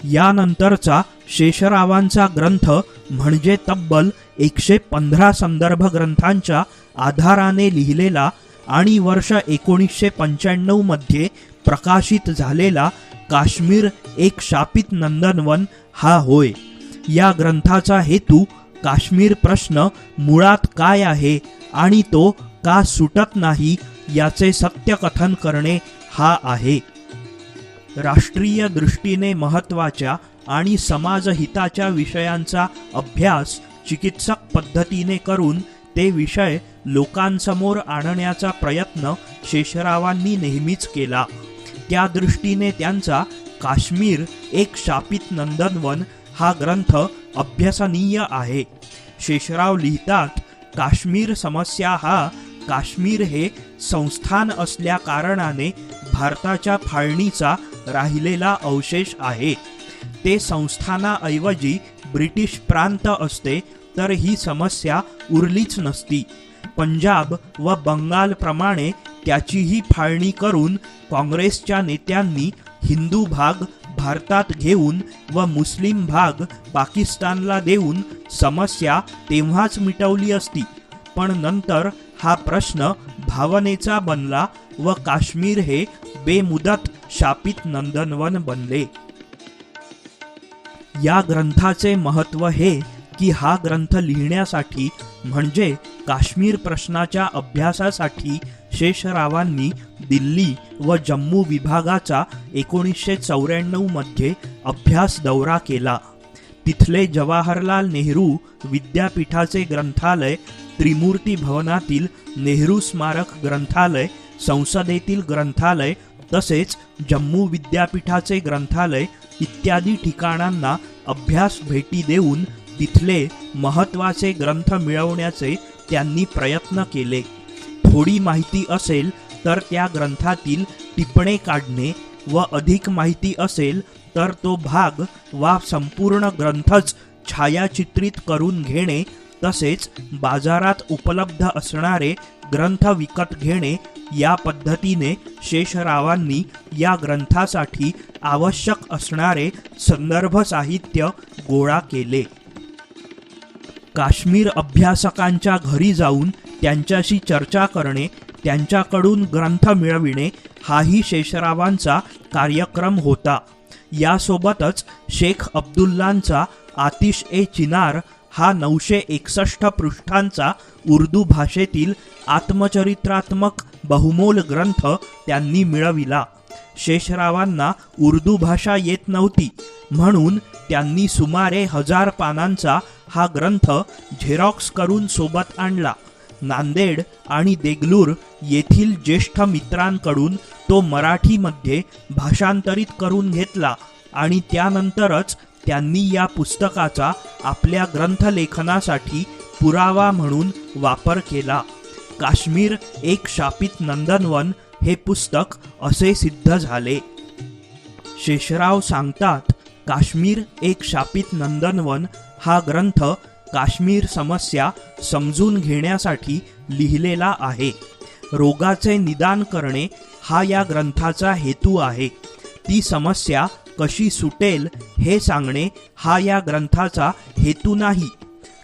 यानंतरचा शेषरावांचा ग्रंथ म्हणजे तब्बल 115 संदर्भ ग्रंथांच्या आधाराने लिहिलेला आणि वर्ष 1995 मध्ये प्रकाशित झालेला काश्मीर एक शापित नंदनवन हा होय. या ग्रंथाचा हेतू काश्मीर प्रश्न मुळात काय आहे आणि तो का सुटत नाही याचे सत्यकथन करणे हा आहे. राष्ट्रीय दृष्टीने महत्त्वाच्या आणि समाजहिताच्या विषयांचा अभ्यास चिकित्सक पद्धतीने करून ते विषय लोकांसमोर आणण्याचा प्रयत्न शेषरावांनी नेहमीच केला. त्या दृष्टीने त्यांचा काश्मीर एक शापित नंदनवन हा ग्रंथ अभ्यासनीय आहे. शेषराव लिहितात, काश्मीर समस्या हा काश्मीर हे संस्थान असल्या कारणाने भारताच्या फाळणीचा राहिलेला अवशेष आहे. ते संस्थानाऐवजी ब्रिटिश प्रांत असते तर ही समस्या उरलीच नसती. पंजाब व बंगालप्रमाणे त्याचीही फाळणी करून काँग्रेसच्या नेत्यांनी हिंदू भाग भारतात घेऊन व मुस्लिम भाग पाकिस्तानला देऊन समस्या तेव्हाच मिटवली असती. पण नंतर हा प्रश्न भावनेचा बनला व काश्मीर हे बेमुदत शापित नंदनवन बनले. या ग्रंथाचे महत्त्व हे की हा ग्रंथ लिहिण्यासाठी म्हणजे काश्मीर प्रश्नाच्या अभ्यासासाठी शेषरावांनी दिल्ली व जम्मू विभागाचा 1994 मध्ये अभ्यास दौरा केला. तिथले जवाहरलाल नेहरू विद्यापीठाचे ग्रंथालय, त्रिमूर्ती भवनातील नेहरू स्मारक ग्रंथालय, संसदेतील ग्रंथालय तसेच जम्मू विद्यापीठाचे ग्रंथालय इत्यादी ठिकाणांना अभ्यास भेटी देऊन तिथले महत्त्वाचे ग्रंथ मिळवण्याचे त्यांनी प्रयत्न केले. थोडी माहिती असेल तर त्या ग्रंथातील टिपणे काढणे व अधिक माहिती असेल तर तो भाग वा संपूर्ण ग्रंथच छायाचित्रित करून घेणे तसेच बाजारात उपलब्ध असणारे ग्रंथ विकत घेणे या पद्धतीने शेषरावांनी या ग्रंथासाठी आवश्यक असणारे संदर्भ साहित्य गोळा केले. काश्मीर अभ्यासकांच्या घरी जाऊन त्यांच्याशी चर्चा करणे, त्यांच्याकडून ग्रंथ मिळविणे हाही शेषरावांचा कार्यक्रम होता. यासोबतच शेख अब्दुल्लांचा आतिश ए चिनार हा 961 पृष्ठांचा उर्दू भाषेतील आत्मचरित्रात्मक बहुमोल ग्रंथ त्यांनी मिळविला. शेषरावांना उर्दू भाषा येत नव्हती म्हणून त्यांनी सुमारे 1000 पानांचा हा ग्रंथ झेरॉक्स करून सोबत आणला. नांदेड आणि देगलूर येथील ज्येष्ठ मित्रांकडून तो मराठीमध्ये भाषांतरित करून घेतला आणि त्यानंतरच त्यांनी या पुस्तकाचा आपल्या ग्रंथलेखनासाठी पुरावा म्हणून वापर केला. काश्मीर एक शापित नंदनवन हे पुस्तक असे सिद्ध झाले. शेषराव सांगतात, काश्मीर एक शापित नंदनवन हा ग्रंथ काश्मीर समस्या समजून घेण्यासाठी लिहिलेला आहे. रोगाचे निदान करणे हा या ग्रंथाचा हेतू आहे. ती समस्या कशी सुटेल हे सांगणे हा या ग्रंथाचा हेतू नाही.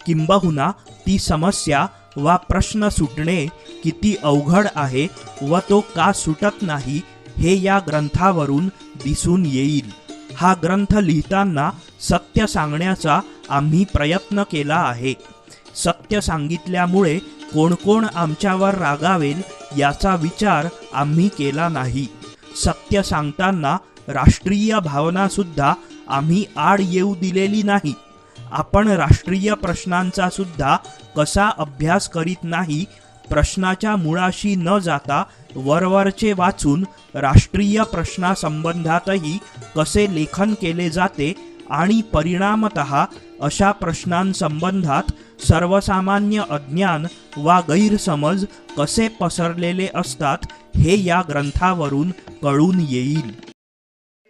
किंबहुना ती समस्या वा प्रश्न सुटणे किती अवघड आहे व तो का सुटत नाही हे या ग्रंथावरून दिसून येईल. हा ग्रंथ लिहिताना सत्य सांगण्याचा आम्ही प्रयत्न केला आहे. सत्य सांगितल्यामुळे कोण कोण आमच्यावर रागावेल याचा विचार आम्ही केला नाही. सत्य सांगताना राष्ट्रीय भावनासुद्धा आम्ही आड येऊ दिलेली नाही. आपण राष्ट्रीय प्रश्नांचा सुद्धा कसा अभ्यास करीत नाही, प्रश्नाच्या मुळाशी न जाता वरवरचे वाचून राष्ट्रीय प्रश्नासंबंधातही कसे लेखन केले जाते आणि परिणामतः अशा प्रश्नांसंबंधात सर्वसामान्य अज्ञान वा गैरसमज कसे पसरलेले असतात हे या ग्रंथावरून कळून येईल.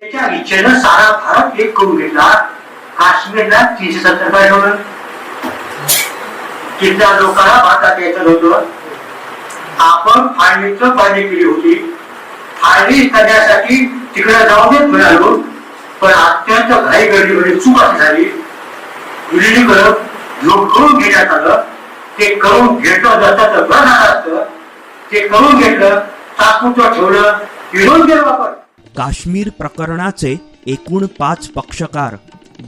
त्याच्या इच्छेनं सारा भारत एक करून घेतला. काश्मीरला 370 ठेवलं. तिथल्या लोकांना भारतात यायचं नव्हतं. आपण फाळणीचं पाणी केली होती. फाळणी करण्यासाठी तिकडे जाऊन मिळालो. पण अत्यंत घाई गर्दीमध्ये चूक अशी झाली, विलिनीकरण करून घेण्यात आलं. ते करून घेतलं जातं तर बरं झालं असतं. ते करून घेतलं, तात्पुरतं ठेवलं, विरोध केला वापर. काश्मीर प्रकरणाचे एकूण 5 पक्षकार,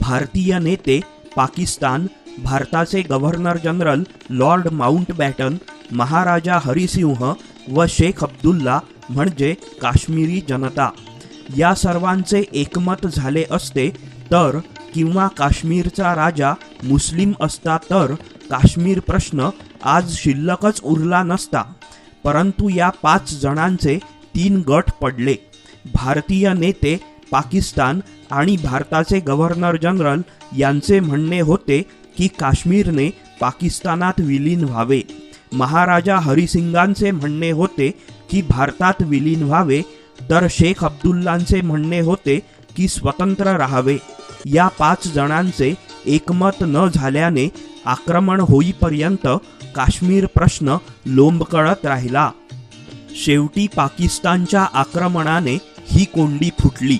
भारतीय नेते, पाकिस्तान, भारताचे गव्हर्नर जनरल लॉर्ड माउंटबॅटन, महाराजा हरिसिंह व शेख अब्दुल्ला म्हणजे काश्मीरी जनता, या सर्वांचे एकमत झाले असते तर, किंवा काश्मीरचा राजा मुस्लिम असता तर काश्मीर प्रश्न आज शिल्लकच उरला नसता. परंतु या 5 जणांचे 3 गट पडले. भारतीय नेते, पाकिस्तान आणि भारताचे गव्हर्नर जनरल यांचे म्हणणे होते की काश्मीरने पाकिस्तानात विलीन व्हावे. महाराजा हरिसिंगांचे म्हणणे होते की भारतात विलीन व्हावे, तर शेख अब्दुल्लांचे म्हणणे होते की स्वतंत्र राहावे. या 5 जणांचे एकमत न झाल्याने आक्रमण होईपर्यंत काश्मीर प्रश्न लोंबकळत राहिला. शेवटी पाकिस्तानच्या आक्रमणाने ही कोंडी फुटली.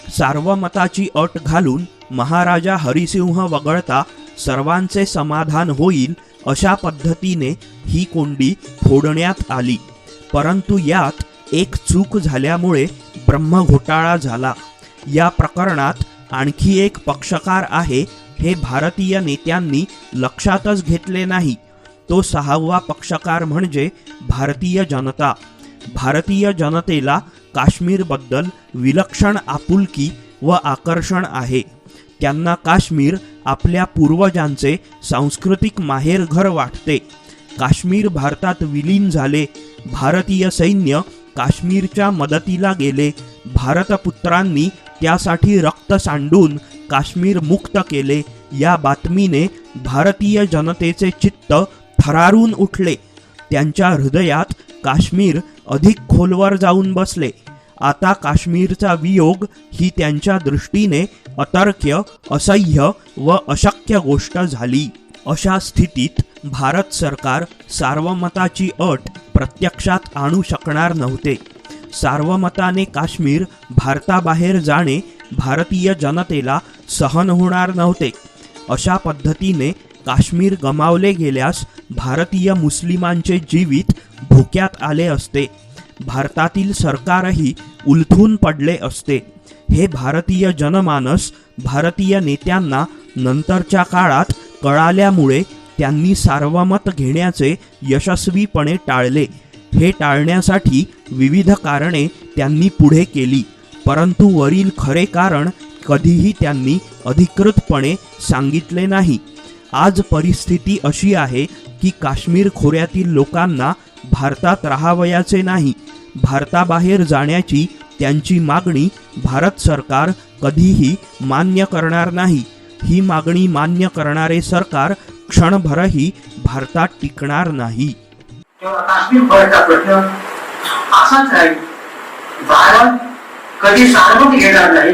सार्वमताची अट घालून महाराजा हरिसिंह वगळता सर्वांचे समाधान होईल अशा पद्धतीने ही कोंडी फोडण्यात आली. परंतु यात एक चूक झाल्यामुळे ब्रह्मघोटाळा झाला. या प्रकरणात आणखी एक पक्षकार आहे हे भारतीय नेत्यांनी लक्षातच घेतले नाही. तो 6वा पक्षकार म्हणजे भारतीय जनता. भारतीय जनतेला काश्मीरबद्दल विलक्षण आपुलकी व आकर्षण आहे. त्यांना काश्मीर आपल्या पूर्वजांचे सांस्कृतिक माहेरघर वाटते. काश्मीर भारतात विलीन झाले. भारतीय सैन्य काश्मीरच्या मदतीला गेले. भारतपुत्रांनी त्यासाठी रक्त सांडून काश्मीर मुक्त केले. या बातमीने भारतीय जनतेचे चित्त थरारून उठले. त्यांच्या हृदयात काश्मीर अधिक खोलवर जाऊन बसले. आता काश्मीरचा वियोग ही त्यांच्या दृष्टीने अतर्क्य, असह्य व अशक्य गोष्ट झाली. अशा स्थितीत भारत सरकार सार्वमताची अट प्रत्यक्षात आणू शकणार नव्हते. सार्वमताने काश्मीर भारताबाहेर जाणे भारतीय जनतेला सहन होणार नव्हते. अशा पद्धतीने काश्मीर गमावले गेल्यास भारतीय मुस्लिमांचे जीवित धोक्यात आले असते. भारतातील सरकारही उलथून पडले असते. हे भारतीय जनमानस भारतीय नेत्यांना नंतरच्या काळात कळाल्यामुळे त्यांनी सार्वमत घेण्याचे यशस्वीपणे टाळले. हे टाळण्यासाठी विविध कारणे त्यांनी पुढे केली, परंतु वरील खरे कारण कधीही त्यांनी अधिकृतपणे सांगितले नाही. आज परिस्थिती अशी आहे की काश्मीर खोऱ्यातील लोकांना भारतात राहावयाचे नाही. भारताबाहेर जाण्याची त्यांची मागणी भारत सरकार कधीही मान्य करणार नाही. ही मागणी मान्य करणारे सरकार क्षणभरही भारतात टिकणार नाही. तेव्हा काश्मीर खोऱ्याचा प्रश्न असाच राहील. भारत कधी सार्वमत घेणार नाही,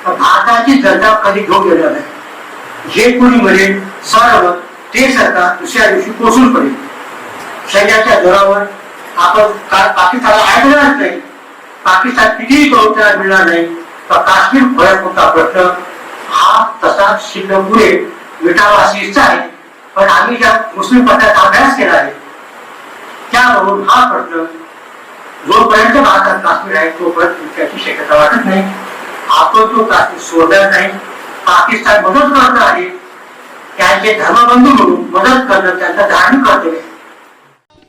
भारताची जनता कधी घेऊन येणार नाही. जे कोणी म्हणेल सार्वमत ते सरकार दुसऱ्या दिवशी कोसळून पडेल. सैन्याच्या जोरावर आपण पाकिस्तानला ऐकणारच नाही. पाकिस्तान कितीही करून त्याला मिळणार नाही. तर काश्मीर खोऱ्याचा प्रश्न हा तसा शिल्लक पुढे मिटावा अशी इच्छा आहे. पण आम्ही ज्या मुस्लिम पक्षाचा अभ्यास केला आहे त्यावरून हा प्रश्न जोपर्यंत भारतात काश्मीर आहे तोपर्यंत त्याची शक्यता वाटत नाही. आपण तो काश्मीर सोडणार नाही. पाकिस्तान मदत करत आहे, त्यांचे धर्मबंधू म्हणून मदत करणं त्यांचा धार्मिक कर्तव्य आहे.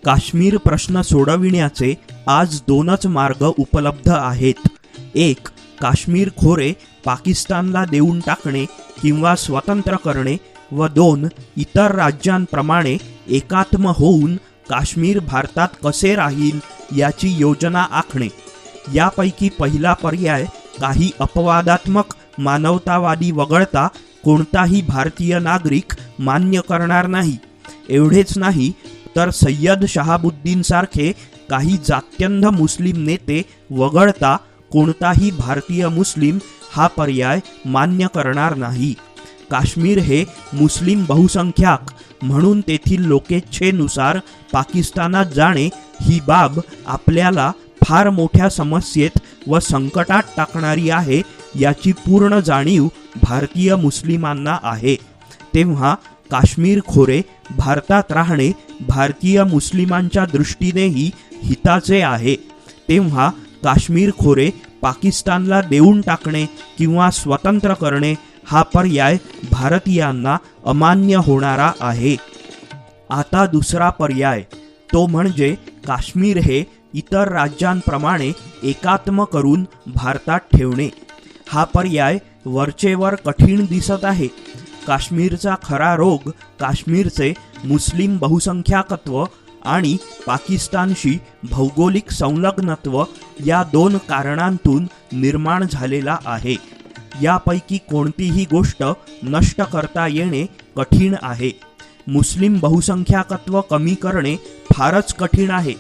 काश्मीर प्रश्न सोडविण्याचे आज 2च मार्ग उपलब्ध आहेत. एक, काश्मीर खोरे पाकिस्तानला देऊन टाकणे किंवा स्वतंत्र करणे, व 2, इतर राज्यांप्रमाणे एकात्म होऊन काश्मीर भारतात कसे राहील याची योजना आखणे. यापैकी पहिला पर्याय काही अपवादात्मक मानवतावादी वगळता कोणताही भारतीय नागरिक मान्य करणार नाही. एवढेच नाही तर सय्यद शहाबुद्दीन सारखे काही जात्यंध मुस्लिम नेते वगळता कोणताही भारतीय मुस्लिम हा पर्याय मान्य करणार नाही. काश्मीर हे मुस्लिम बहुसंख्याक म्हणून तेथील लोकेच्छेनुसार पाकिस्तानात जाणे ही बाब आपल्याला फार मोठ्या समस्येत व संकटात टाकणारी आहे, याची पूर्ण जाणीव भारतीय मुस्लिमांना आहे, तेव्हा काश्मीर खोरे भारतात राहणे भारतीय मुस्लिमांच्या दृष्टीनेही हिताचे आहे. तेव्हा काश्मीर खोरे पाकिस्तानला देऊन टाकणे किंवा स्वतंत्र करणे हा पर्याय भारतीयांना अमान्य होणारा आहे. आता दुसरा पर्याय, तो म्हणजे काश्मीर हे इतर राज्यांप्रमाणे एकात्म करून भारतात ठेवणे. हा पर्याय वरचेवर कठीण दिसत आहे. काश्मीरचा खरा रोग काश्मीरचे मुस्लिम बहुसंख्याकत्व आणि पाकिस्तानशी भौगोलिक संलग्नत्व या दोन कारणांतून निर्माण झालेला आहे. यापैकी कोणतीही गोष्ट नष्ट करता येणे कठीण आहे. मुस्लिम बहुसंख्याकत्व कमी करणे फारच कठीण आहे.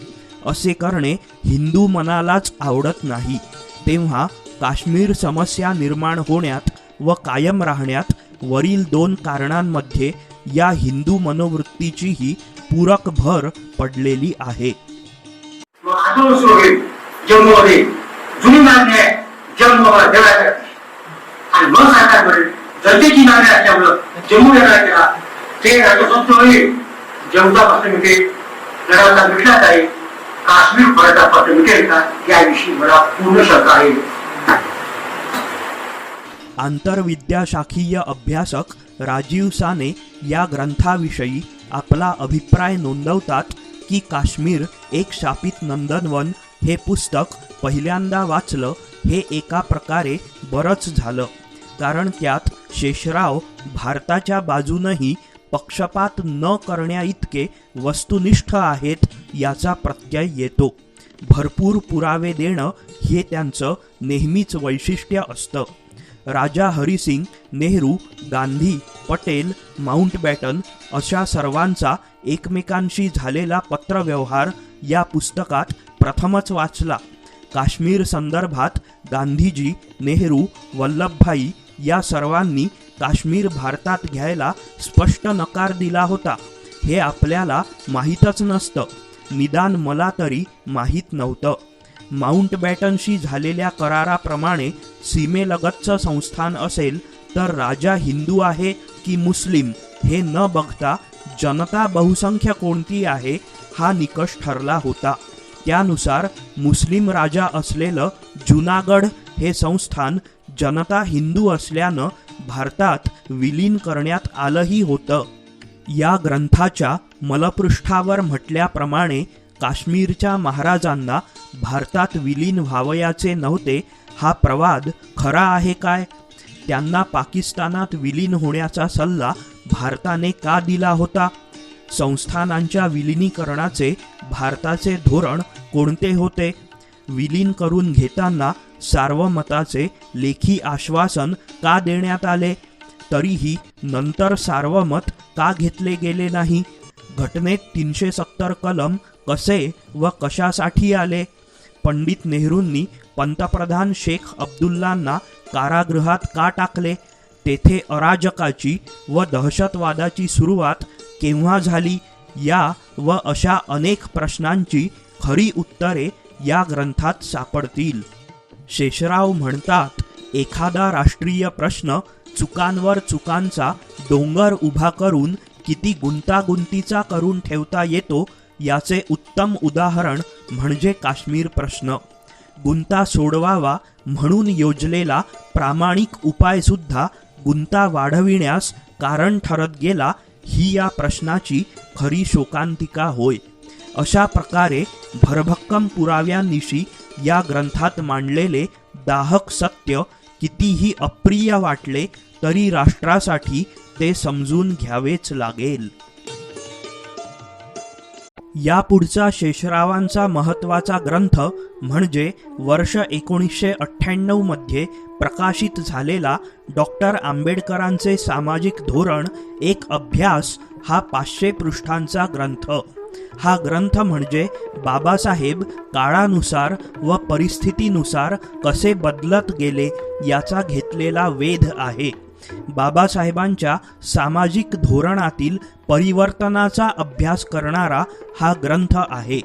असे करणे हिंदू मनालाच आवडत नाही. तेव्हा काश्मीर समस्या निर्माण होण्यात व कायम राहण्यात वरील दोन कारणांमध्ये या हिंदू मनोवृत्तीचीही पूरक भर पडलेली आहे. जम्मूमध्ये जुनी मागणी आहे, जम्मूला देवायला आणि मग सरकारकडे जनतेची मागणी असल्यामुळं जम्मू वेगळा केला. ते राज्यसंस्था होईल, जम्मूचा प्रश्न मिळेल, लढाचा मिटलाच आहे. काश्मीर खोऱ्याचा प्रश्न मिळेल का याविषयी मला पूर्ण शंका आहे. आंतरविद्याशाखीय अभ्यासक राजीव साने या ग्रंथाविषयी आपला अभिप्राय नोंदवतात की काश्मीर एक शापित नंदनवन हे पुस्तक पहिल्यांदा वाचलं हे एका प्रकारे बरंच झालं, कारण त्यात शेषराव भारताच्या बाजूनही पक्षपात न करण्याइतके वस्तुनिष्ठ आहेत याचा प्रत्यय येतो. भरपूर पुरावे देणं हे त्यांचं नेहमीच वैशिष्ट्य असतं. राजा हरिसिंग, नेहरू, गांधी, पटेल, माउंटबॅटन अशा सर्वांचा एकमेकांशी झालेला पत्रव्यवहार या पुस्तकात प्रथमच वाचला. काश्मीर संदर्भात गांधीजी, नेहरू, वल्लभभाई या सर्वांनी काश्मीर भारतात घ्यायला स्पष्ट नकार दिला होता हे आपल्याला माहीतच नसतं. निदान मला तरी माहीत नव्हतं. माउंटबॅटनशी झालेल्या कराराप्रमाणे सीमेलगतचं संस्थान असेल तर राजा हिंदू आहे की मुस्लिम हे न बघता जनता बहुसंख्य कोणती आहे हा निकष ठरला होता. त्यानुसार मुस्लिम राजा असलेलं जुनागड हे संस्थान जनता हिंदू असल्यानं भारतात विलीन करण्यात आलंही होतं. या ग्रंथाच्या मलपृष्ठावर म्हटल्याप्रमाणे काश्मीरच्या महाराजांना भारतात विलीन व्हावयाचे नव्हते हा प्रवाद खरा आहे काय? त्यांना पाकिस्तानात विलीन होण्याचा सल्ला भारताने का दिला होता? संस्थानांच्या विलिनीकरणाचे भारताचे धोरण कोणते होते? विलीन करून घेताना सार्वमताचे लेखी आश्वासन का देण्यात आले? तरीही नंतर सार्वमत का घेतले गेले नाही? घटनेत 370 कलम कसे व कशासाठी आले? पंडित नेहरूंनी पंतप्रधान शेख अब्दुल्लांना कारागृहात का टाकले? तेथे अराजकाची व दहशतवादाची सुरुवात केव्हा झाली? या व अशा अनेक प्रश्नांची खरी उत्तरे या ग्रंथात सापडतील. शेषराव म्हणतात, एखादा राष्ट्रीय प्रश्न चुकांवर चुकांचा डोंगर उभा करून किती गुंतागुंतीचा करून ठेवता येतो याचे उत्तम उदाहरण म्हणजे काश्मीर प्रश्न. गुंता सोडवावा म्हणून योजलेला प्रामाणिक उपायसुद्धा गुंता वाढविण्यास कारण ठरत गेला ही या प्रश्नाची खरी शोकांतिका होय. अशा प्रकारे भरभक्कम पुराव्यांनिशी या ग्रंथात मांडलेले दाहक सत्य कितीही अप्रिय वाटले तरी राष्ट्रासाठी ते समजून घ्यावेच लागेल. यापुढचा शेषरावांचा महत्त्वाचा ग्रंथ म्हणजे वर्ष 1998 मध्ये प्रकाशित झालेला डॉक्टर आंबेडकरांचे सामाजिक धोरण एक अभ्यास हा 500 पृष्ठांचा ग्रंथ. हा ग्रंथ म्हणजे बाबासाहेब काळानुसार व परिस्थितीनुसार कसे बदलत गेले याचा घेतलेला वेध आहे. बाबासाहेबांच्या सामाजिक धोरणातील परिवर्तनाचा अभ्यास करणारा हा ग्रंथ आहे.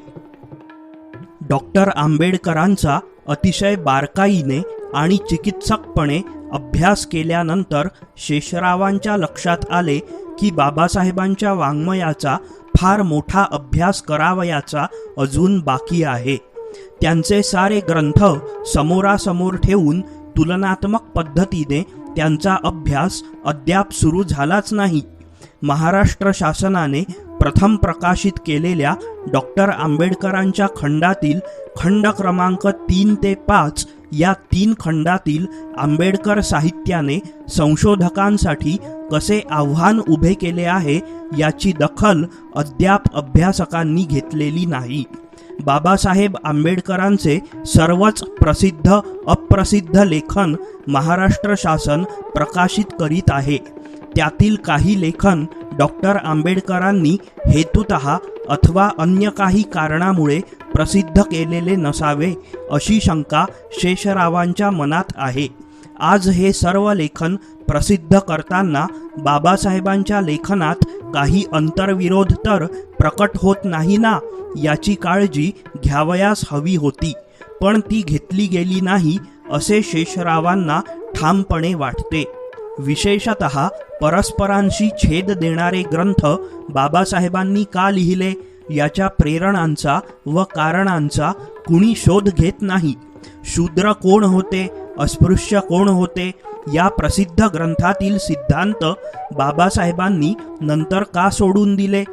डॉक्टर आंबेडकरांचा अतिशय बारकाईने आणि चिकित्सकपणे अभ्यास केल्यानंतर शेषरावांच्या लक्षात आले की बाबासाहेबांच्या वाङ्मयाचा फार मोठा अभ्यास करावयाचा अजून बाकी आहे. त्यांचे सारे ग्रंथ समोरासमोर ठेवून तुलनात्मक पद्धतीने त्यांचा अभ्यास अद्याप सुरू झालाच नाही. महाराष्ट्र शासनाने प्रथम प्रकाशित केलेल्या डॉक्टर आंबेडकरांच्या खंडातील खंड क्रमांक 3 ते 5 या 3 खंडातील आंबेडकर साहित्याने संशोधकांसाठी कसे आव्हान उभे केले आहे याची दखल अद्याप अभ्यासकांनी घेतलेली नाही. बाबासाहेब आंबेडकरांचे सर्वच प्रसिद्ध अप्रसिद्ध लेखन महाराष्ट्र शासन प्रकाशित करीत आहे. त्यातील काही लेखन डॉक्टर आंबेडकरांनी हेतुतः अथवा अन्य काही कारणामुळे प्रसिद्ध केलेले नसावे अशी शंका शेषरावांच्या मनात आहे. आज हे सर्व लेखन प्रसिद्ध करताना बाबासाहेबांच्या लेखनात काही अंतर्विरोध तर प्रकट होत नाही ना याची काळजी घ्यावयास हवी होती, पण ती घेतली गेली नाही असे शेषरावांना ठामपणे वाटते. विशेषतः परस्परांशी छेद देणारे ग्रंथ बाबासाहेबांनी का लिहिले याच्या प्रेरणांचा व कारणांचा कुणी शोध घेत नाही. शूद्र कोण होते, अस्पृश्य कोण होते या प्रसिद्ध ग्रंथातील सिद्धांत बाबासाहेबांनी नंतर का सोडून दिले?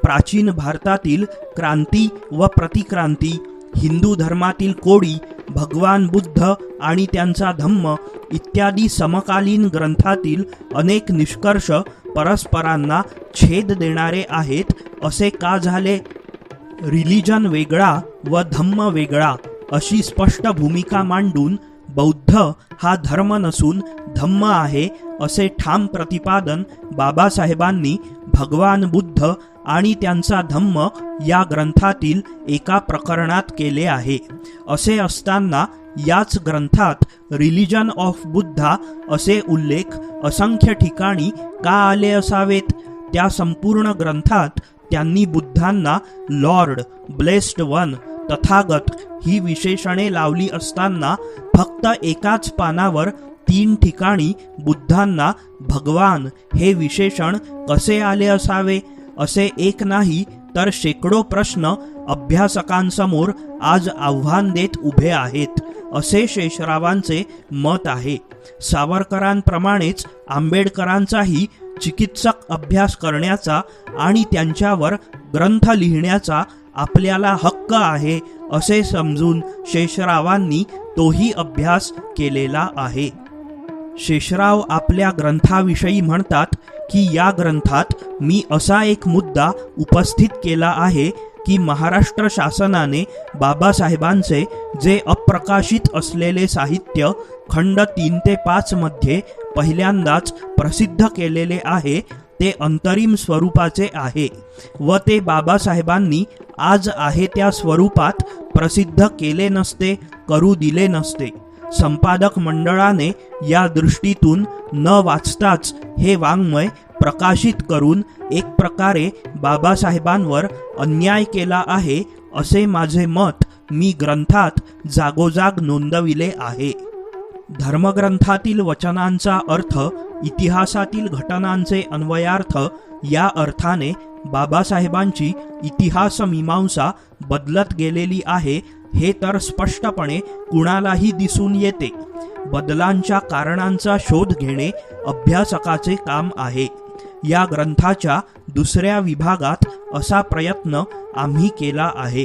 प्राचीन भारतातील क्रांती व प्रतिक्रांती, हिंदू धर्मातील कोडी, भगवान बुद्ध आणि त्यांचा धम्म इत्यादी समकालीन ग्रंथातील अनेक निष्कर्ष परस्परांना छेद देणारे आहेत असे का झाले? रिलिजन वेगळा व धम्म वेगळा अशी स्पष्ट भूमिका मांडून बौद्ध हा धर्म नसून धम्म आहे असे ठाम प्रतिपादन बाबासाहेबांनी भगवान बुद्ध आणि त्यांचा धम्म या ग्रंथातील एका प्रकरणात केले आहे. असे असताना याच ग्रंथात रिलिजन ऑफ बुद्धा असे उल्लेख असंख्य ठिकाणी का आले असावेत? त्या संपूर्ण ग्रंथात त्यांनी बुद्धांना लॉर्ड, ब्लेस्ड वन, तथागत ही विशेषणे लावली असताना फक्त एकाच पानावर 3 ठिकाणी बुद्धांना भगवान हे विशेषण कसे आले असावे असे एक नाही तर शेकडो प्रश्न अभ्यासकांसमोर आज आव्हान देत उभे आहेत असे शेषरावांचे मत आहे. सावरकरांप्रमाणेच आंबेडकरांचाही चिकित्सक अभ्यास करण्याचा आणि त्यांच्यावर ग्रंथ लिहिण्याचा आपल्याला हक्क आहे असे समजून शेषरावांनी तोही अभ्यास केलेला आहे. शेषराव आपल्या ग्रंथाविषयी म्हणतात की या ग्रंथात मी असा एक मुद्दा उपस्थित केला आहे की महाराष्ट्र शासनाने बाबासाहेबांचे जे अप्रकाशित असलेले साहित्य खंड 3 ते 5 मध्ये पहिल्यांदाच प्रसिद्ध केलेले आहे ते अंतरिम स्वरूपाचे आहे व ते बाबासाहेबांनी आज आहे त्या स्वरूपात प्रसिद्ध केले नसते, करू दिले नसते. संपादक मंडळाने या दृष्टीतून न वाचताच हे वाङ्मय प्रकाशित करून एक प्रकारे बाबासाहेबांवर अन्याय केला आहे असे माझे मत मी ग्रंथात जागोजाग नोंदविले आहे. धर्मग्रंथातील वचनांचा अर्थ इतिहासातील घटनांचे अन्वयार्थ या अर्थाने बाबासाहेबांची इतिहास मीमांसा बदलत गेलेली आहे हे तर स्पष्टपणे कुणालाही दिसून येते. बदलांच्या कारणांचा शोध घेणे अभ्यासकाचे काम आहे. या ग्रंथाच्या दुसऱ्या विभागात असा प्रयत्न आम्ही केला आहे.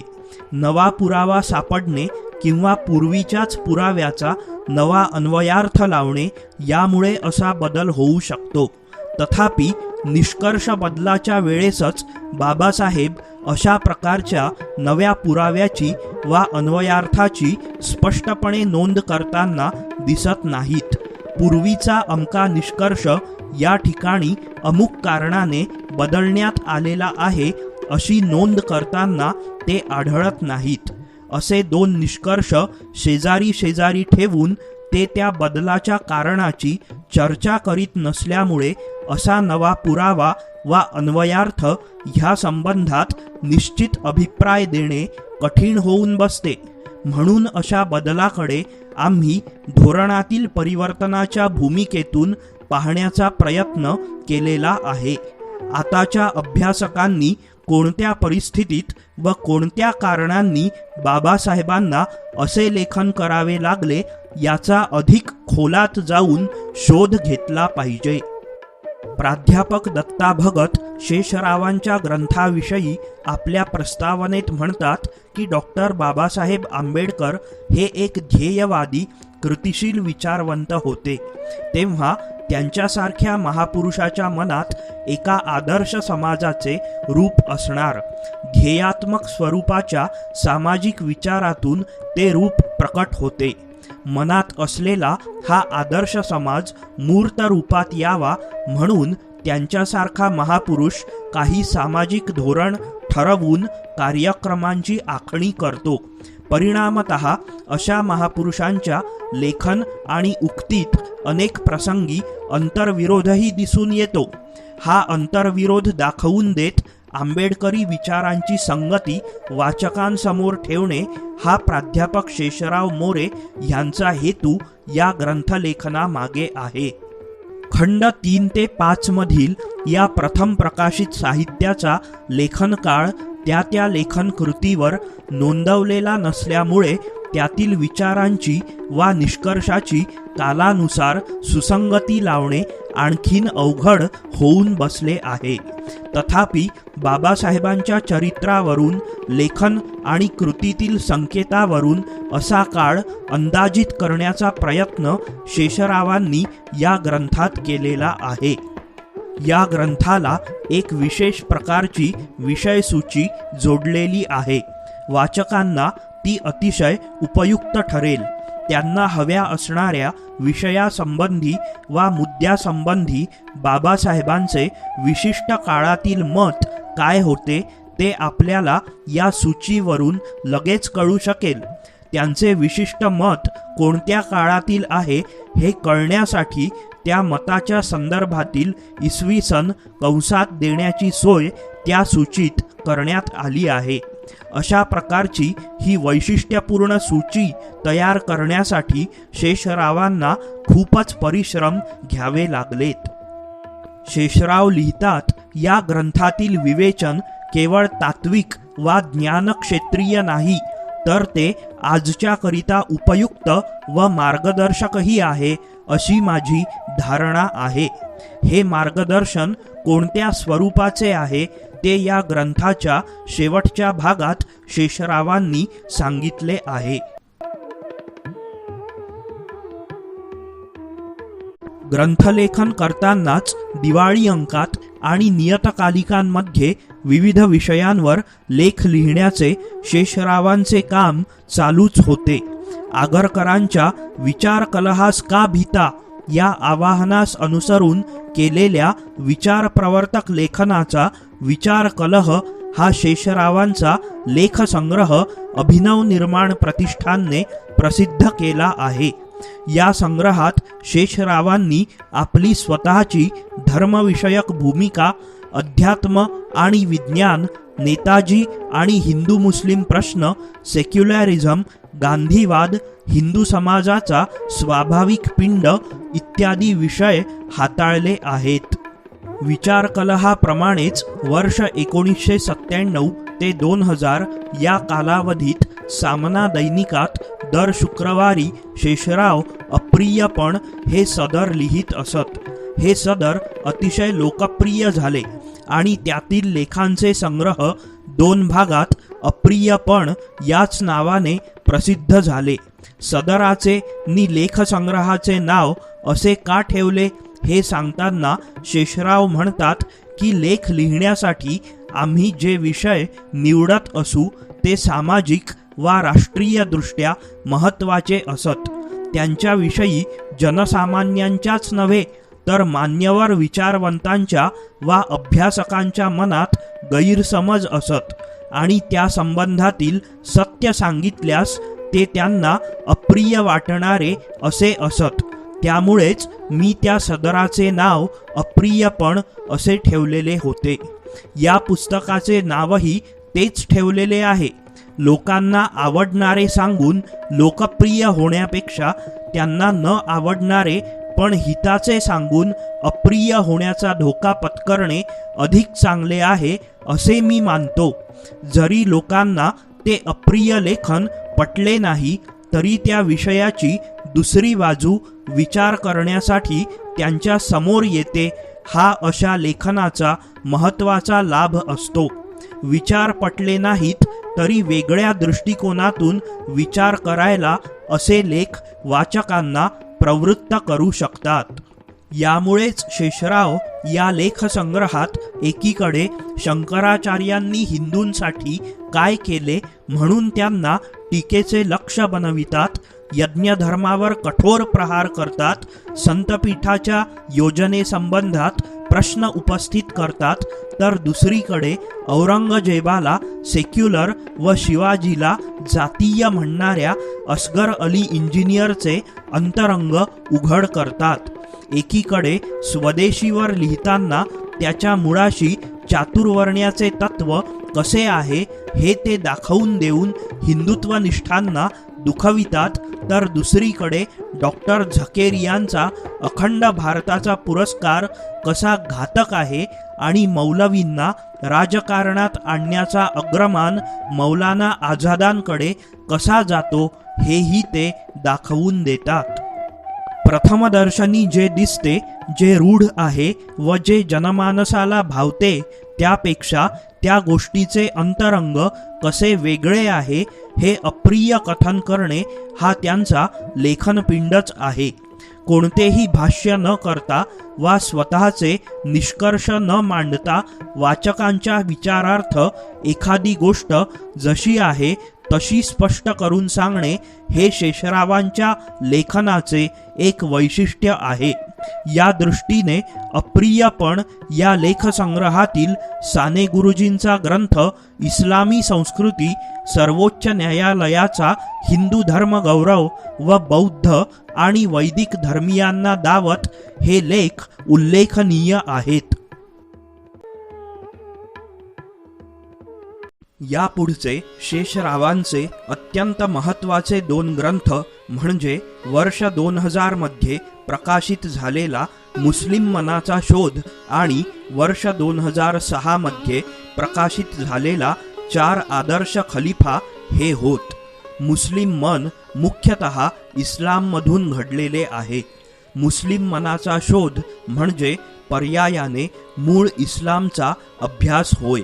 नवा पुरावा सापडणे किंवा पूर्वीच्याच पुराव्याचा नवा अन्वयार्थ लावणे यामुळे असा बदल होऊ शकतो. तथापि निष्कर्ष बदलाच्या वेळेसच बाबासाहेब अशा प्रकारच्या नव्या पुराव्याची वा अन्वयार्थाची स्पष्टपणे नोंद करताना दिसत नाहीत. पूर्वीचा अमका निष्कर्ष या ठिकाणी अमुक कारणाने बदलण्यात आलेला आहे अशी नोंद करताना ते आढळत नाहीत. असे 2 निष्कर्ष शेजारी शेजारी ठेवून ते त्या बदलाच्या कारणाची चर्चा करीत नसल्यामुळे असा नवा पुरावा वा अन्वयार्थ ह्या संबंधात निश्चित अभिप्राय देणे कठीण होऊन बसते. म्हणून अशा बदलाकडे आम्ही धोरणातील परिवर्तनाच्या भूमिकेतून पाहण्याचा प्रयत्न केलेला आहे. आताच्या अभ्यासकांनी कोणत्या परिस्थितीत व कोणत्या कारणांनी बाबासाहेबांना असे लेखन करावे लागले याचा अधिक खोलात जाऊन शोध घेतला पाहिजे. प्राध्यापक दत्ता भगत शेषरावांच्या ग्रंथाविषयी आपल्या प्रस्तावनेत म्हणतात की डॉक्टर बाबासाहेब आंबेडकर हे एक ध्येयवादी कृतिशील विचारवंत होते. तेव्हा त्यांच्यासारख्या महापुरुषाच्या मनात एका आदर्श समाजाचे रूप असणार. ध्येयात्मक स्वरूपाच्या सामाजिक विचारातून ते रूप प्रकट होते. मनात असलेला हा आदर्श समाज मूर्त रूपात यावा म्हणून त्यांच्यासारखा महापुरुष काही सामाजिक धोरण ठरवून कार्यक्रमांची आखणी करतो. परिणामतः अशा महापुरुषांच्या लेखन आणि उक्तीत अनेक प्रसंगी अंतर्विरोधही दिसून येतो. हा अंतर्विरोध दाखवून देत आंबेडकरी विचारांची संगती वाचकांसमोर ठेवणे हा प्राध्यापक शेषराव मोरे यांचा हेतू या ग्रंथलेखनामागे आहे. खंड 3 ते 5 मधील या प्रथम प्रकाशित साहित्याचा लेखनकाळ त्या लेखन कृतीवर नोंदवलेला नसल्यामुळे त्यातील विचारांची वा निष्कर्षाची कालानुसार सुसंगती लावणे आणखीन अवघड होऊन बसले आहे. तथापि बाबासाहेबांच्या चरित्रावरून, लेखन आणि कृतीतील संकेतावरून असा काळ अंदाजित करण्याचा प्रयत्न शेषरावांनी या ग्रंथात केलेला आहे. या ग्रंथाला एक विशेष प्रकारची विषयसूची जोडलेली आहे. वाचकांना ती अतिशय उपयुक्त ठरेल. त्यांना हव्या असणाऱ्या विषयासंबंधी वा मुद्द्यासंबंधी बाबासाहेबांचे विशिष्ट काळातील मत काय होते ते आपल्याला या सूचीवरून लगेच कळू शकेल. त्यांचे विशिष्ट मत कोणत्या काळातील आहे हे कळण्यासाठी त्या मताच्या संदर्भातील इसवी सन कंसात देण्याची सोय त्या सूचीत करण्यात आली आहे. अशा प्रकारची ही वैशिष्ट्यपूर्ण सूची तयार करण्यासाठी शेषरावांना खूपच परिश्रम घ्यावे लागलेत. शेषराव लिहितात, या ग्रंथातील विवेचन केवळ तात्विक वा ज्ञानक्षेत्रीय नाही, तर ते आजच्याकरिता उपयुक्त व मार्गदर्शकही आहे अशी माझी धारणा आहे. हे मार्गदर्शन कोणत्या स्वरूपाचे आहे ते या ग्रंथाच्या शेवटच्या भागात शेषरावांनी सांगितले आहे. ग्रंथलेखन करतानाच दिवाळी अंकात आणि नियतकालिकांमध्ये विविध विषयांवर लेख लिहिण्याचे शेषरावांचे काम चालूच होते. आगरकरांच्या विचार कलहास का भीता या आवाहनास अनुसरून केलेल्या विचार प्रवर्तक लेखनाचा विचार कलह हा शेषरावांचा लेखसंग्रह अभिनव निर्माण प्रतिष्ठानने प्रसिद्ध केला आहे. या संग्रहात शेषरावांनी आपली स्वतःची धर्मविषयक भूमिका, अध्यात्म आणि विज्ञान, नेताजी आणि हिंदू मुस्लिम प्रश्न, सेक्युलरिझम, गांधीवाद, हिंदू समाजाचा स्वाभाविक पिंड इत्यादी विषय हाताळले आहेत. विचारकलहाप्रमाणेच वर्ष 1997 ते 2000 या कालावधीत सामना दैनिकात दर शुक्रवारी शेषराव अप्रियपण हे सदर लिहित असत. हे सदर अतिशय लोकप्रिय झाले आणि त्यातील लेखांचे संग्रह 2 भागात अप्रियपण याच नावाने प्रसिद्ध झाले. सदराचे नि लेखसंग्रहाचे नाव असे का ठेवले हे सांगताना शेषराव म्हणतात की लेख लिहिण्यासाठी आम्ही जे विषय निवडत असू ते सामाजिक वा राष्ट्रीय दृष्ट्या महत्त्वाचे असत. त्यांच्याविषयी जनसामान्यांच्याच नव्हे तर मान्यवर विचारवंतांच्या वा अभ्यासकांच्या मनात गैरसमज असत आणि त्या संबंधातील सत्य सांगितल्यास ते त्यांना अप्रिय वाटणारे असे असत. त्यामुळेच मी त्या सदराचे नाव अप्रियपण असे ठेवलेले होते. या पुस्तकाचे नावही तेच ठेवलेले आहे. लोकांना आवडणारे सांगून लोकप्रिय होण्यापेक्षा त्यांना न आवडणारे पण हिताचे सांगून अप्रिय होण्याचा धोका पत्करणे अधिक चांगले आहे असे मी मानतो. जरी लोकांना ते अप्रिय लेखन पटले नाही तरी त्या विषयाची दुसरी बाजू विचार करण्यासाठी त्यांच्या समोर येते. हा अशा लेखनाचा महत्त्वाचा लाभ असतो. विचार पटले नाहीत तरी वेगळ्या दृष्टिकोनातून विचार करायला असे लेख वाचकांना प्रवृत्त करू शकतात. यामुळेच शेषराव या लेखसंग्रहात एकीकडे शंकराचार्यांनी हिंदूंसाठी काय केले म्हणून त्यांना टीकेचे लक्ष्य बनवितात, यज्ञधर्मावर कठोर प्रहार करतात, संतपीठाच्या योजनेसंबंधात प्रश्न उपस्थित करतात, तर दुसरीकडे औरंगजेबाला सेक्युलर व शिवाजीला जातीय म्हणणाऱ्या असगर अली इंजिनियरचे अंतरंग उघड करतात. एकीकडे स्वदेशीवर लिहिताना त्याच्या मुळाशी चातुर्वर्ण्याचे तत्व कसे आहे हे ते दाखवून देऊन हिंदुत्वनिष्ठांना दुखवितात, तर दुसरीकडे डॉक्टर झकेरियांचा अखंड भारताचा पुरस्कार कसा घातक आहे आणि मौलवींना राजकारणात आणण्याचा अग्रमान मौलाना आझादांकडे कसा जातो हेही ते दाखवून देतात. प्रथमदर्शनी जे दिसते, जे रूढ आहे व जे जनमानसाला भावते त्यापेक्षा त्या गोष्टीचे अंतरंग कसे वेगळे आहे हे अप्रिय कथन करणे हा त्यांचा लेखनपिंडच आहे. कोणतेही भाष्य न करता वा स्वतःचे निष्कर्ष न मांडता वाचकांच्या विचारार्थ एखादी गोष्ट जशी आहे तशी स्पष्ट करून सांगणे हे शेषरावांच्या लेखनाचे एक वैशिष्ट्य आहे. या दृष्टीने अप्रियपण या लेखसंग्रहातील साने गुरुजींचा ग्रंथ इस्लामी संस्कृती, सर्वोच्च न्यायालयाचा हिंदू धर्म गौरव व बौद्ध आणि वैदिक धर्मीयांना दावत हे लेख उल्लेखनीय आहेत. यापुढचे शेषरावांचे अत्यंत महत्त्वाचे 2 ग्रंथ म्हणजे वर्ष 2000 मध्ये प्रकाशित झालेला मुस्लिम मनाचा शोध आणि वर्ष 2006 मध्ये प्रकाशित झालेला 4 आदर्श खलिफा हे होत. मुस्लिम मन मुख्यतः इस्लाममधून घडलेले आहे. मुस्लिम मनाचा शोध म्हणजे पर्यायाने मूळ इस्लामचा अभ्यास होय.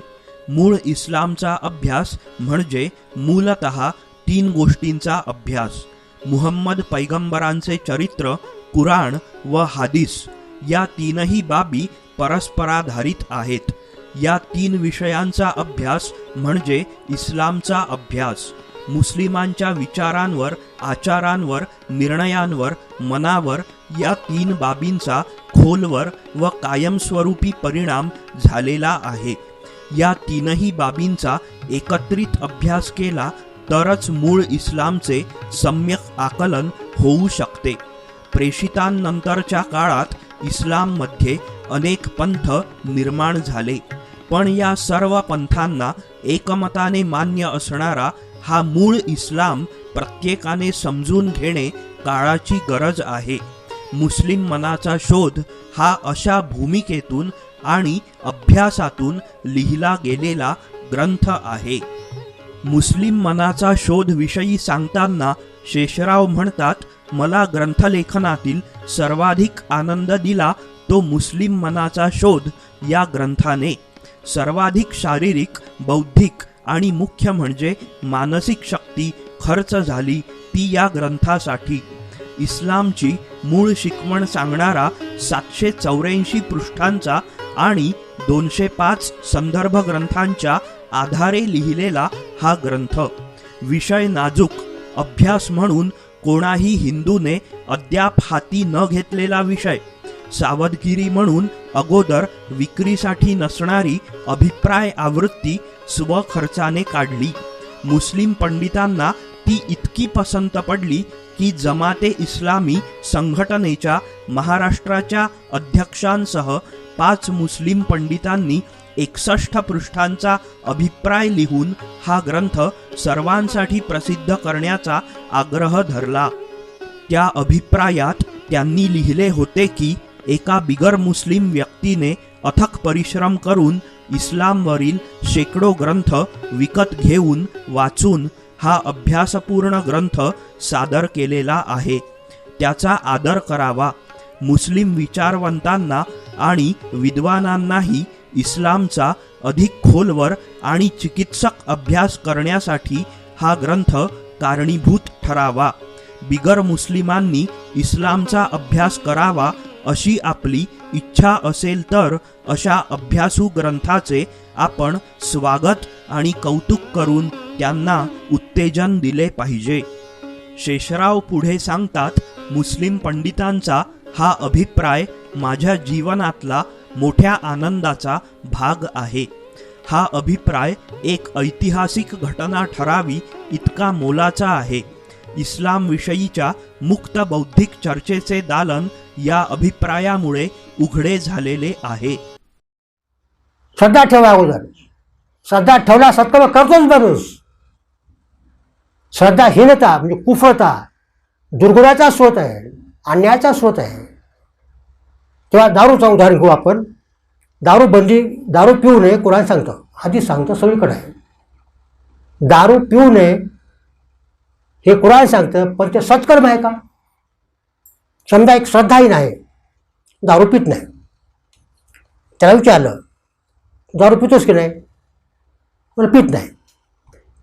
मूळ इस्लामचा अभ्यास म्हणजे मूलतः 3 गोष्टींचा अभ्यास. मुहम्मद पैगंबरांचे चरित्र, कुराण व हादीस या 3ही बाबी परस्पराधारित आहेत. या 3 विषयांचा अभ्यास म्हणजे इस्लामचा अभ्यास. मुस्लिमांच्या विचारांवर, आचारांवर, निर्णयांवर, मनावर या 3 बाबींचा खोलवर व कायमस्वरूपी परिणाम झालेला आहे. या 3ही बाबींचा एकत्रित अभ्यास केला तरच मूळ इस्लामचे सम्यक आकलन होऊ शकते. प्रेषितांनंतरच्या काळात इस्लाममध्ये अनेक पंथ निर्माण झाले, पण या सर्व पंथांना एकमताने मान्य असणारा हा मूळ इस्लाम प्रत्येकाने समजून घेणे काळाची गरज आहे. मुस्लिम मनाचा शोध हा अशा भूमिकेतून आणि अभ्यासातून लिहिला गेलेला ग्रंथ आहे. मुस्लिम मनाचा शोध विषयी सांगताना शेषराव म्हणतात, मला ग्रंथलेखनातील सर्वाधिक आनंद दिला तो मुस्लिम मनाचा शोध या ग्रंथाने. सर्वाधिक शारीरिक, बौद्धिक आणि मुख्य म्हणजे मानसिक शक्ती खर्च झाली ती या ग्रंथासाठी. इस्लामची मूळ शिकवण सांगणारा 784 पृष्ठांचा आणि 205 संदर्भ ग्रंथांच्या आधारे लिहिलेला हा ग्रंथ. विषय नाजूक, अभ्यास म्हणून कोणाही हिंदूने अद्याप हाती न घेतलेला विषय. सावधगिरी म्हणून अगोदर विक्रीसाठी नसणारी अभिप्राय आवृत्ती स्वखर्चाने काढली. मुस्लिम पंडितांना ती इतकी पसंत पडली की जमाते इस्लामी संघटनेच्या महाराष्ट्राच्या अध्यक्षांसह 5 मुस्लिम पंडितांनी 61 पृष्ठांचा अभिप्राय लिहून हा ग्रंथ सर्वांसाठी प्रसिद्ध करण्याचा आग्रह धरला. त्या अभिप्रायात त्यांनी लिहिले होते की एका बिगर मुस्लिम व्यक्तीने अथक परिश्रम करून इस्लामवरील शेकडो ग्रंथ विकत घेऊन वाचून हा अभ्यासपूर्ण ग्रंथ सादर केलेला आहे. त्याचा आदर करावा. मुस्लिम विचारवंतांना आणि विद्वानांनाही इस्लामचा अधिक खोलवर आणि चिकित्सक अभ्यास करण्यासाठी हा ग्रंथ कारणीभूत ठरावा. बिगर मुस्लिमांनी इस्लामचा अभ्यास करावा अशी आपली इच्छा असेल तर अशा अभ्यासू ग्रंथाचे आपण स्वागत आणि कौतुक करून त्यांना उत्तेजन दिले पाहिजे. शेषराव पुढे सांगतात, मुस्लिम पंडितांचा हा अभिप्राय माझ्या जीवनातला मोठ्या आनंदाचा भाग आहे. हा अभिप्राय एक ऐतिहासिक घटना ठरावी इतका मोलाचा आहे. इस्लामविषयीच्या मुक्त बौद्धिक चर्चेचे दालन या अभिप्रायामुळे उघडे झालेले आहे. श्रद्धा ठेवा. अगोदर श्रद्धा ठेवला सत्कर्म करतोच माणूस. श्रद्धाहीनता म्हणजे कुफळता दुर्गुणाचा स्रोत आहे, अन्यायाचा स्रोत आहे. तेव्हा दारूचं उदाहरण घेऊ आपण. दारू पिऊ नये कुराण सांगतं, हदीस सांगतं, सगळीकडे आहे. दारू पिऊ नये हे कुराण सांगतं, पण ते सत्कर्म आहे का? समजा एक श्रद्धाहीन आहे, दारू पित नाही. त्याला विचारलं, दारू पितोस की नाही? मला पित नाही.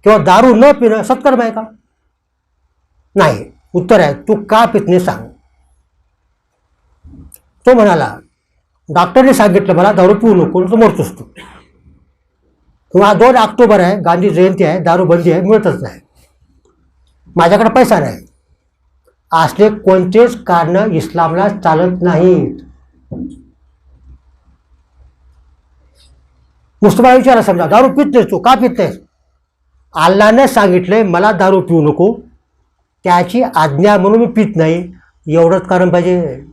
किंवा दारू न पिणं सत्कर्म आहे का? नाही. उत्तर आहे, तू का पित नाही सांग. तो म्हणाला, डॉक्टरने सांगितलं मला दारू पिऊ नको, तो मरतोस तू. किंवा 2 ऑक्टोबर आहे, गांधी जयंती आहे, दारूबंदी आहे, मिळतच नाही, माझ्याकडे पैसा नाही. असले कोणतेच कारण इस्लामला चालत नाहीत. मुस्लिमाला विचारा, समजा दारू पित नाहीस, तू का पित नाहीस? अल्लाने सांगितलंय मला दारू पिऊ नको, त्याची आज्ञा म्हणून मी पित नाही, एवढंच कारण पाहिजे.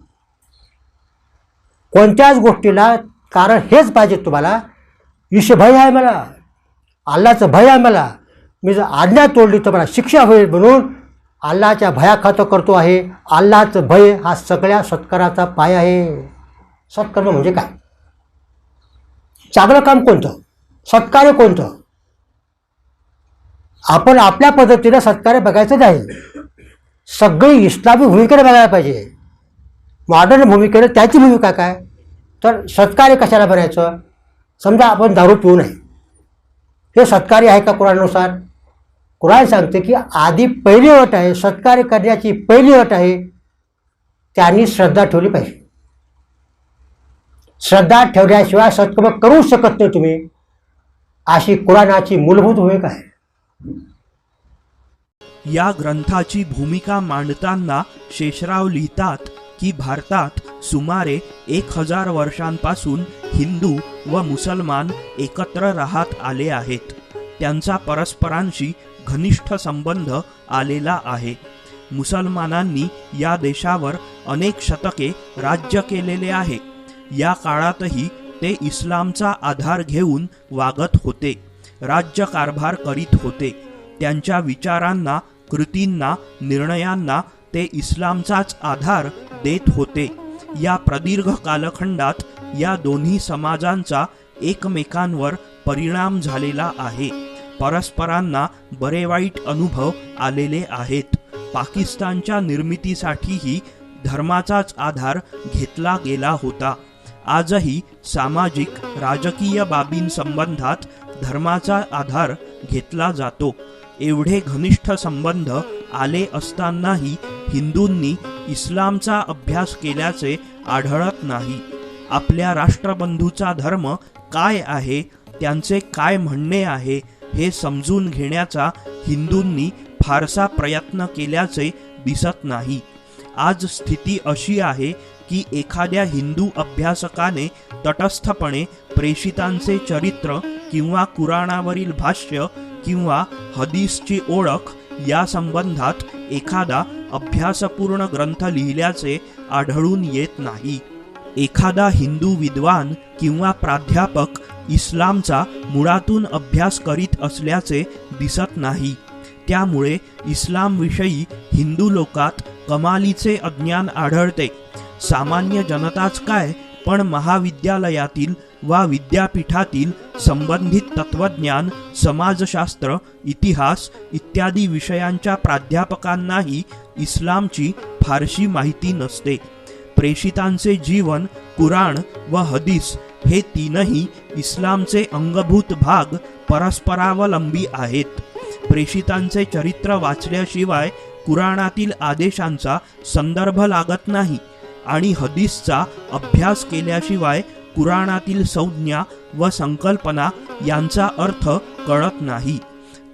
कोणत्याच गोष्टीला कारण हेच पाहिजे तुम्हाला. ईश भय आहे मला, अल्लाचं भय आहे मला. मी जर आज्ञा तोडली तर मला शिक्षा होईल म्हणून अल्लाच्या भयाखातं करतो आहे. अल्लाचं भय हा सगळ्या सत्काराचा पाय आहे. सत्कर्म म्हणजे काय? चांगलं काम कोणतं? सत्कार्य कोणतं? आपण आपल्या पद्धतीने सत्कार्य बघायचं नाही. सगळी इस्लामी भूमिकेने बघायला पाहिजे. मॉडर्न भूमिकेने त्याची भूमिका काय? तर सत्कार्य कशाला बनायचं? समजा आपण दारू पिऊ नये, हे सत्कार्य आहे का कुराणानुसार? कुराण सांगते की आधी पहिली अट आहे, सत्कार्य करण्याची पहिली अट आहे, त्यांनी श्रद्धा ठेवली पाहिजे. श्रद्धा ठेवल्याशिवाय सत्कर्म करू शकत नाही तुम्ही, अशी कुराणाची मूलभूत भूमिका आहे. या ग्रंथाची भूमिका मांडताना शेषराव लिहितात की भारतात सुमारे 1000 वर्षांपासून हिंदू व मुसलमान एकत्र राहत आले आहेत. त्यांचा परस्परांशी घनिष्ठ संबंध आलेला आहे. मुसलमानांनी या देशावर अनेक शतके राज्य केलेले आहे. या काळातही ते इस्लामचा आधार घेऊन वागत होते, राज्यकारभार करीत होते. त्यांच्या विचारांना, कृतींना, निर्णयांना ते इस्लामचाच आधार देत होते. या प्रदीर्घ कालखंडात या दोन्ही समाजांचा एकमेकांवर परिणाम झालेला आहे. परस्परांना बरे वाईट अनुभव आलेले आहेत. पाकिस्तानच्या निर्मितीसाठीही धर्माचाच आधार घेतला गेला होता. आजही सामाजिक राजकीय बाबींसंबंधात धर्माचा आधार घेतला जातो. एवढे घनिष्ठ संबंध आले असतानाही हिंदूंनी इस्लामचा अभ्यास केल्याचे आढळत नाही. आपल्या राष्ट्रबंधूचा धर्म काय आहे, त्यांचे काय म्हणणे आहे हे समजून घेण्याचा हिंदूंनी फारसा प्रयत्न केल्याचे दिसत नाही. आज स्थिती अशी आहे की एखाद्या हिंदू अभ्यासकाने तटस्थपणे प्रेषितांचे चरित्र किंवा कुराणावरील भाष्य किंवा हदीसची ओळख या संबंधात एखादा अभ्यासपूर्ण ग्रंथ लिहिल्याचे आढळून येत नाही. एखादा हिंदू विद्वान किंवा प्राध्यापक इस्लामचा मुळातून अभ्यास करीत असल्याचे दिसत नाही. त्यामुळे इस्लामविषयी हिंदू लोकात कमालीचे अज्ञान आढळते. सामान्य जनताच काय, पण महाविद्यालयातील वा विद्यापीठातील संबंधित तत्वज्ञान, समाजशास्त्र, इतिहास इत्यादी विषयांच्या प्राध्यापकांनाही इस्लामची फारशी माहिती नसते. प्रेषितांचे जीवन, कुराण व हदीस हे तीनही इस्लामचे अंगभूत भाग परस्परावलंबी आहेत. प्रेषितांचे चरित्र वाचल्याशिवाय कुराणातील आदेशांचा संदर्भ लागत नाही आणि हदीसचा अभ्यास केल्याशिवाय कुराणातील संज्ञा व संकल्पना यांचा अर्थ कळत नाही.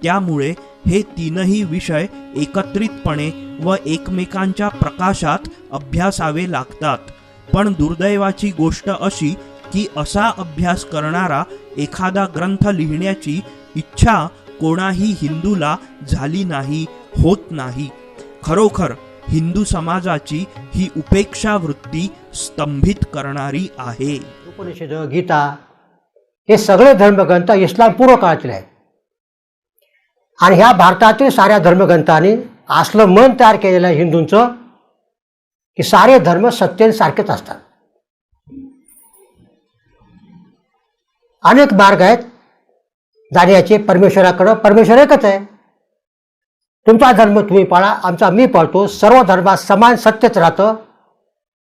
त्यामुळे हे तीनही विषय एकत्रितपणे व एकमेकांच्या प्रकाशात अभ्यासावे लागतात. पण दुर्दैवाची गोष्ट अशी की असा अभ्यास करणारा एखादा ग्रंथ लिहिण्याची इच्छा कोणाही हिंदूला झाली नाही, होत नाही. खरोखर हिंदू समाजाची ही उपेक्षा वृत्ती स्तंभित करणारी आहे. उपनिषद, गीता हे सगळे धर्मग्रंथ इस्लाम पूर्व काळातील आहेत आणि ह्या भारतातील साऱ्या धर्मग्रंथांनी असलं मन तयार केलेलं आहे हिंदूंचं की सारे धर्म सत्तेने सारखेच असतात. अनेक मार्ग आहेत जाण्याचे परमेश्वराकडं. परमेश्वर एकच आहे. तुमचा धर्म तुम्ही पाळा, आमचा मी पाळतो, सर्व धर्मात समान सत्यच राहतं,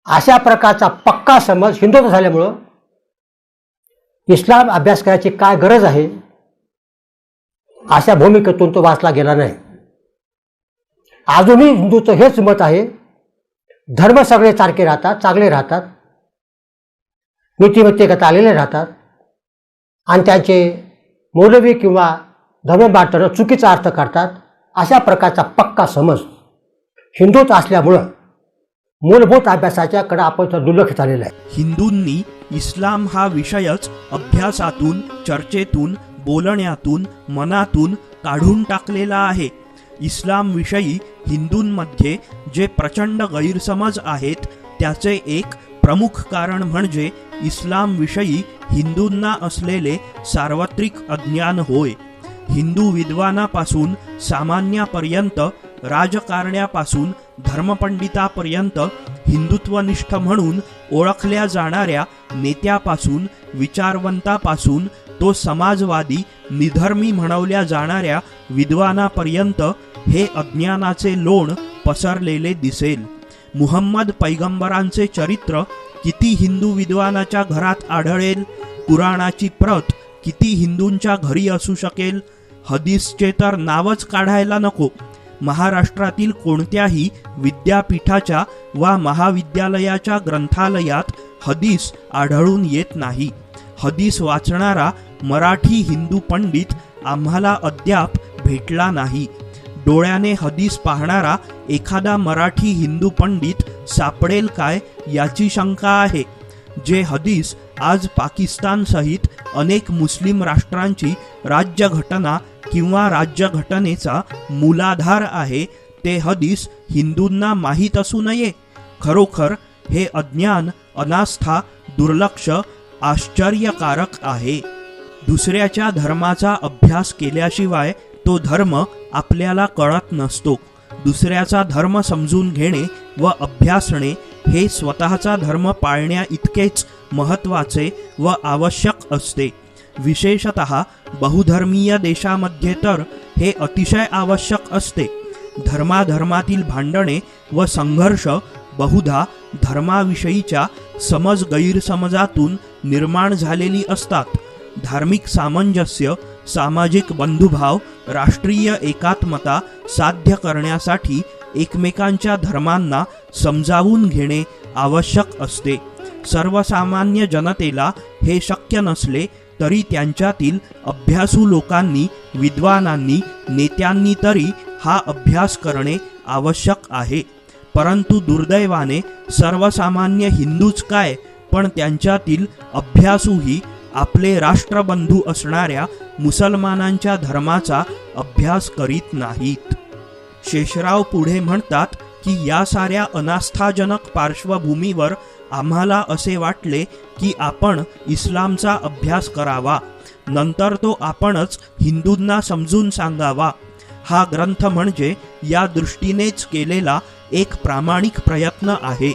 अशा प्रकारचा पक्का समज हिंदूचा झाल्यामुळं इस्लाम अभ्यास करायची काय गरज आहे अशा भूमिकेतून तो वाचला गेला नाही. अजूनही हिंदूचं हेच मत आहे, धर्म सगळे सारखे राहतात, चांगले राहतात, नीतिमत्तेगत आलेले राहतात आणि त्यांचे मौलवी किंवा धर्मबाटणं चुकीचा अर्थ काढतात. अशा प्रकारचा पक्का समज हिंदूत असल्यामुळं मूलभूत अभ्यासाच्याकडे आपण दुर्लक्ष झालेलं आहे. हिंदूंनी इस्लाम हा विषयच अभ्यासातून, चर्चेतून, बोलण्यातून, मनातून काढून टाकलेला आहे. इस्लामविषयी हिंदूंमध्ये जे प्रचंड गैरसमज आहेत त्याचे एक प्रमुख कारण म्हणजे इस्लामविषयी हिंदूंना असलेले सार्वत्रिक अज्ञान होय. हिंदू विद्वानापासून सामान्यापर्यंत, राजकारण्यापासून धर्मपंडितापर्यंत, हिंदुत्वनिष्ठ म्हणून ओळखल्या जाणाऱ्या नेत्यापासून, विचारवंतापासून तो समाजवादी, निधर्मी म्हणवल्या जाणाऱ्या विद्वानापर्यंत हे अज्ञानाचे लोण पसरलेले दिसेल. मुहम्मद पैगंबरांचे चरित्र किती हिंदू विद्वानाच्या घरात आढळेल? कुराणाची प्रत किती हिंदूंच्या घरी असू शकेल? हदीसचे तर नावच काढायला नको. महाराष्ट्रातील कोणत्याही विद्यापीठाच्या वा महाविद्यालयाच्या ग्रंथालयात हदीस आढळून येत नाही. हदीस वाचणारा मराठी हिंदू पंडित आम्हाला अद्याप भेटला नाही. डोळ्याने हदीस पाहणारा एखादा मराठी हिंदू पंडित सापडेल काय याची शंका आहे. जे हदीस आज पाकिस्तानसहित अनेक मुस्लिम राष्ट्रांची राज्यघटना किंवा राज्यघटनेचा मूलाधार आहे, ते हदीस हिंदूंना माहीत असू नये. खरोखर हे अज्ञान, अनास्था, दुर्लक्ष आश्चर्यकारक आहे. दुसऱ्याच्या धर्माचा अभ्यास केल्याशिवाय तो धर्म आपल्याला कळत नसतो. दुसऱ्याचा धर्म समजून घेणे व अभ्यासणे हे स्वतःचा धर्म पाळण्या इतकेच महत्त्वाचे व आवश्यक असते. विशेषतः बहुधर्मीय देशामध्ये तर हे अतिशय आवश्यक असते. धर्माधर्मातील भांडणे व संघर्ष बहुधा धर्माविषयीच्या समज गैरसमजातून निर्माण झालेली असतात. धार्मिक सामंजस्य, सामाजिक बंधुभाव, राष्ट्रीय एकात्मता साध्य करण्यासाठी एकमेकांच्या धर्मांना समजावून घेणे आवश्यक असते. सर्वसामान्य जनतेला हे शक्य नसले तरी त्यांच्यातील अभ्यासू लोकांनी, विद्वानांनी, नेत्यांनी तरी हा अभ्यास करणे आवश्यक आहे. परंतु दुर्दैवाने सर्वसामान्य हिंदूच काय, पण त्यांच्यातील अभ्यासूही आपले राष्ट्रबंधू असणाऱ्या मुसलमानांच्या धर्माचा अभ्यास करीत नाहीत. शेषराव पुढे म्हणतात की या साऱ्या अनास्थाजनक पार्श्वभूमीवर आम्हाला असे वाटले की आपण इस्लामचा अभ्यास करावा, नंतर तो आपणच हिंदूंना समजून सांगावा. हा ग्रंथ म्हणजे या दृष्टीनेच केलेला एक प्रामाणिक प्रयत्न आहे.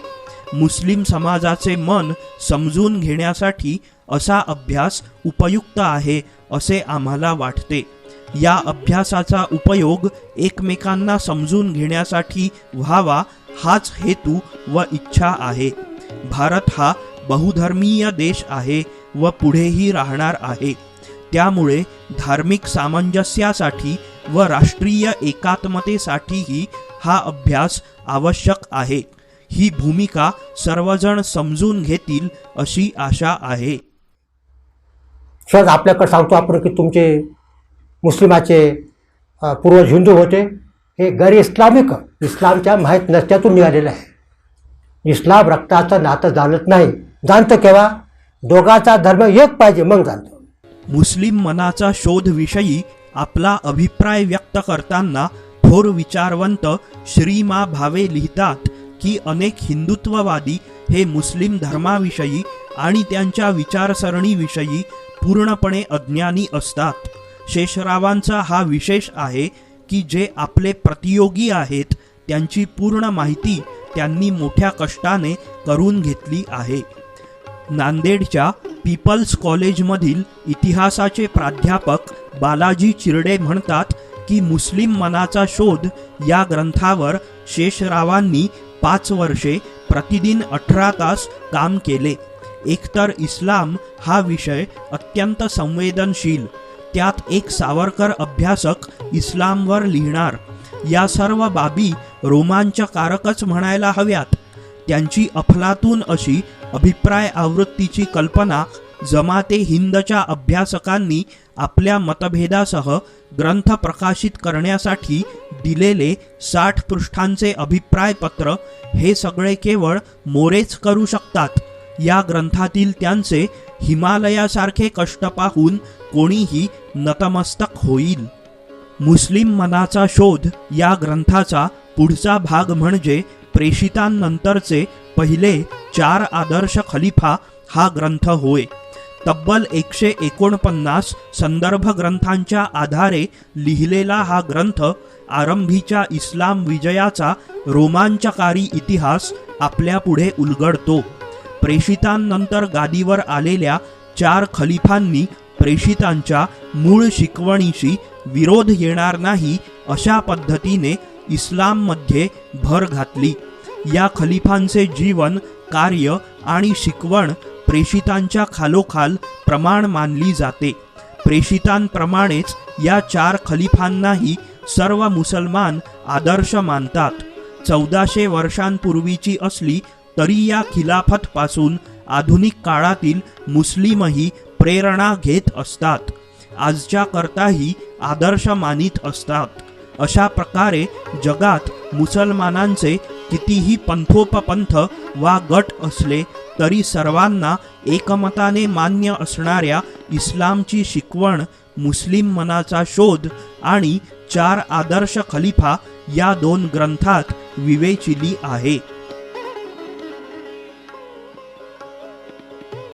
मुस्लिम समाजाचे मन समजून घेण्यासाठी असा अभ्यास उपयुक्त आहे असे आम्हाला वाटते. या अभ्यासाचा उपयोग एकमेकांना समजून घेण्यासाठी व्हावा हाच हेतू व इच्छा आहे. भारत हा बहुधर्मीय देश आहे व पुढेही राहणार आहे. त्यामुळे धार्मिक सामंजस्यासाठी व राष्ट्रीय एकात्मतेसाठीही हा अभ्यास आवश्यक आहे. ही भूमिका सर्वजण समजून घेतील अशी आशा आहे. सहज आपल्याकडे सांगतो आपण की तुमचे मुस्लिमाचे पूर्वज हिंदू होते, हे गैर इस्लामिक इस्लामच्या माहीत नसत्यातून निघालेलं आहे. इस्लाम रक्ताचं नातं जाणत नाही. जाणतं केव्हा? दोघांचा धर्म एक पाहिजे मग जाणतं. मुस्लिम मनाचा शोध विषयी आपला अभिप्राय व्यक्त करताना थोर विचारवंत श्री मा भावे लिहितात की अनेक हिंदुत्ववादी हे मुस्लिम धर्माविषयी आणि त्यांच्या विचारसरणीविषयी पूर्णपणे अज्ञानी असतात. शेषरावांचा हा विशेष आहे की जे आपले प्रतियोगी आहेत त्यांची पूर्ण माहिती त्यांनी मोठ्या कष्टाने करून घेतली आहे. नांदेडच्या पीपल्स कॉलेजमधील इतिहासाचे प्राध्यापक बालाजी चिरडे म्हणतात की मुस्लिम मनाचा शोध या ग्रंथावर शेषरावांनी 5 वर्षे प्रतिदिन 18 तास काम केले. एकतर इस्लाम हा विषय अत्यंत संवेदनशील, त्यात एक सावरकर अभ्यासक इस्लामवर लिहिणार, या सर्व बाबी रोमांचकारकच म्हणायला हव्यात. त्यांची अफलातून अशी अभिप्राय आवृत्तीची कल्पना जमाते हिंदच्या अभ्यासकांनी आपल्या मतभेदासह ग्रंथ प्रकाशित करण्यासाठी दिलेले 60 पृष्ठांचे अभिप्रायपत्र हे सगळे केवळ मोरेच करू शकतात. या ग्रंथातील त्यांचे हिमालयासारखे कष्ट पाहून कोणीही नतमस्तक होईल. मुस्लिम मनाचा शोध या ग्रंथाचा पुढचा भाग म्हणजे प्रेषितांनंतरचे पहिले 4 आदर्श खलिफा हा ग्रंथ होय. तब्बल 149 संदर्भ ग्रंथांच्या आधारे लिहिलेला हा ग्रंथ आरंभीच्या इस्लाम विजयाचा रोमांचकारी इतिहास आपल्यापुढे उलगडतो. प्रेषितांनंतर गादीवर आलेल्या 4 खलिफांनी प्रेषितांच्या मूळ शिकवणीशी विरोध येणार नाही अशा पद्धतीने इस्लाममध्ये भर घातली. या खलिफांचे जीवन, कार्य आणि शिकवण प्रेषितांच्या खालोखाल प्रमाण मानली जाते. प्रेषितांप्रमाणेच या 4 खलिफांनाही सर्व मुसलमान आदर्श मानतात. 1400 वर्षांपूर्वीची असली तरी या खिलाफतपासून आधुनिक काळातील मुस्लिमही प्रेरणा घेत असतात, आजच्या करताही आदर्श मानित असतात. अशा प्रकारे जगात मुसलमानांचे कितीही पंथोपपंथ वा गट असले तरी सर्वांना एकमताने मान्य असणाऱ्या इस्लामची शिकवण, मुस्लिम मनाचा शोध आणि 4 आदर्श खलिफा या 2 ग्रंथात विवेचिली आहे.